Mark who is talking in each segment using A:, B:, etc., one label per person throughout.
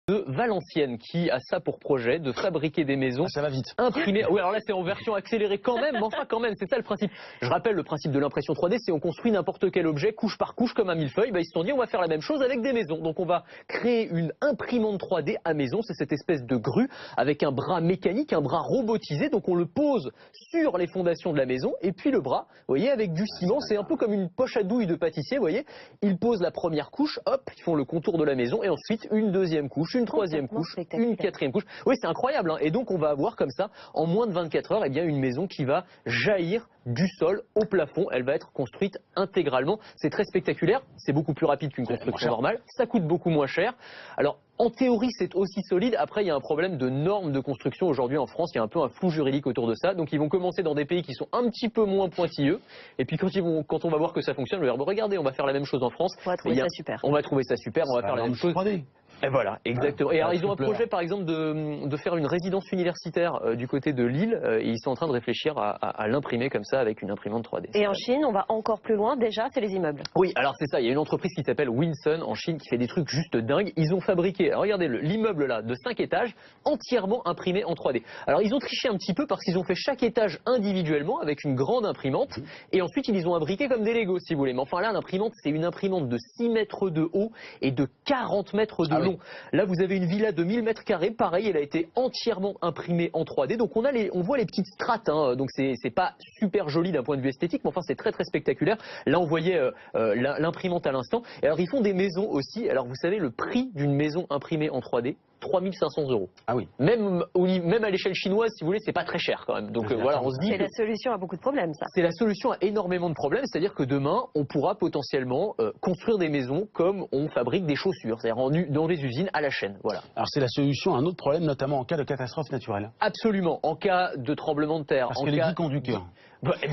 A: de Valenciennes qui a ça pour projet de fabriquer des maisons
B: ça va vite.
A: imprimées. Oui, alors là c'est en version accélérée quand même, mais enfin quand même, c'est ça le principe. Je rappelle le principe de l'impression 3D, c'est on construit n'importe quel objet couche par couche comme un millefeuille. Ils se sont dit on va faire la même chose avec des maisons. Donc on va créer une imprimante 3D à maison, c'est cette espèce de grue avec un bras mécanique, un bras robotisé. Donc on le pose sur les fondations de la maison et puis le bras, vous voyez, avec du ciment, c'est un peu comme une poche à douille de pâtissier, vous voyez. Ils posent la première couche, hop, ils font le contour de la maison et ensuite une deuxième couche, une troisième couche, une quatrième couche. Oui, c'est incroyable, hein. Et donc on va avoir comme ça, en moins de 24 heures, eh bien, une maison qui va jaillir du sol au plafond. Elle va être construite intégralement. C'est très spectaculaire, c'est beaucoup plus rapide qu'une construction normale, ça coûte beaucoup moins cher. Alors, en théorie, c'est aussi solide. Après, il y a un problème de normes de construction aujourd'hui en France. Il y a un peu un flou juridique autour de ça. Donc, ils vont commencer dans des pays qui sont un petit peu moins pointilleux. Et puis, quand on va voir que ça fonctionne, on va dire, bon, regardez, on va faire la même chose en France.
C: On va trouver ça super.
A: On va trouver ça super, on va faire la même chose.
B: 3D.
A: Et voilà, exactement. Et alors, ils ont un projet, par exemple, de faire une résidence universitaire du côté de Lille. Et ils sont en train de réfléchir à l'imprimer comme ça avec une imprimante 3D.
C: Et en Chine, on va encore plus loin. Déjà, c'est les immeubles.
A: Oui, alors c'est ça. Il y a une entreprise qui s'appelle Winsun en Chine qui fait des trucs juste dingues. Ils ont fabriqué, alors regardez l'immeuble là de 5 étages entièrement imprimé en 3D. Alors ils ont triché un petit peu parce qu'ils ont fait chaque étage individuellement avec une grande imprimante. Et ensuite, ils les ont imbriqués comme des Legos, si vous voulez. Mais enfin là, l'imprimante, c'est une imprimante de 6 mètres de haut et de 40 mètres de long. Là, vous avez une villa de 1000 mètres carrés. Pareil, elle a été entièrement imprimée en 3D. Donc, on voit les petites strates. Hein. Donc, c'est pas super joli d'un point de vue esthétique, mais enfin, c'est très, très spectaculaire. Là, on voyait l'imprimante à l'instant. Et alors, ils font des maisons aussi. Alors, vous savez, le prix d'une maison imprimée en 3D, 3500 €.
B: Ah oui.
A: Même à l'échelle chinoise, si vous voulez, c'est pas très cher quand même. Donc voilà, on se dit.
C: C'est la solution à beaucoup de problèmes, ça.
A: C'est la solution à énormément de problèmes. C'est-à-dire que demain, on pourra potentiellement construire des maisons comme on fabrique des chaussures, c'est-à-dire dans les usines à la chaîne. Voilà.
B: Alors c'est la solution à un autre problème, notamment en cas de catastrophe naturelle.
A: Absolument. En cas de tremblement de terre.
B: Parce qu'elle est dit du cœur.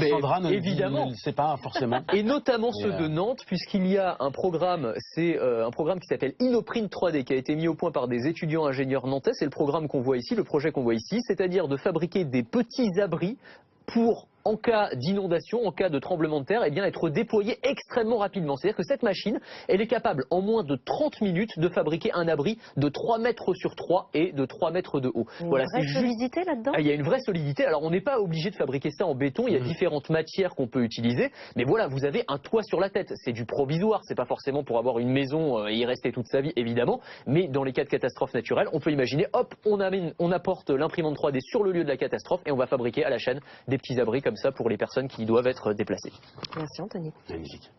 B: Sandra
A: évidemment.
B: ne le sait pas forcément.
A: Et notamment ceux de Nantes, puisqu'il y a un programme, c'est un programme qui s'appelle Innoprint 3D, qui a été mis au point par des étudiants ingénieurs nantais. C'est le programme qu'on voit ici, le projet qu'on voit ici, c'est-à-dire de fabriquer des petits abris pour, en cas d'inondation, en cas de tremblement de terre, eh bien, être déployé extrêmement rapidement. C'est-à-dire que cette machine, elle est capable, en moins de 30 minutes, de fabriquer un abri de 3 mètres sur 3 et de 3 mètres de haut.
C: Il y a une vraie solidité là-dedans ?
A: Il y a une vraie solidité. Alors, on n'est pas obligé de fabriquer ça en béton. Il y a différentes matières qu'on peut utiliser. Mais voilà, vous avez un toit sur la tête. C'est du provisoire. C'est pas forcément pour avoir une maison et y rester toute sa vie, évidemment. Mais dans les cas de catastrophe naturelle, on peut imaginer, hop, on apporte l'imprimante 3D sur le lieu de la catastrophe et on va fabriquer à la chaîne des petits abris comme ça pour les personnes qui doivent être déplacées.
C: Merci Anthony.
B: Magnifique.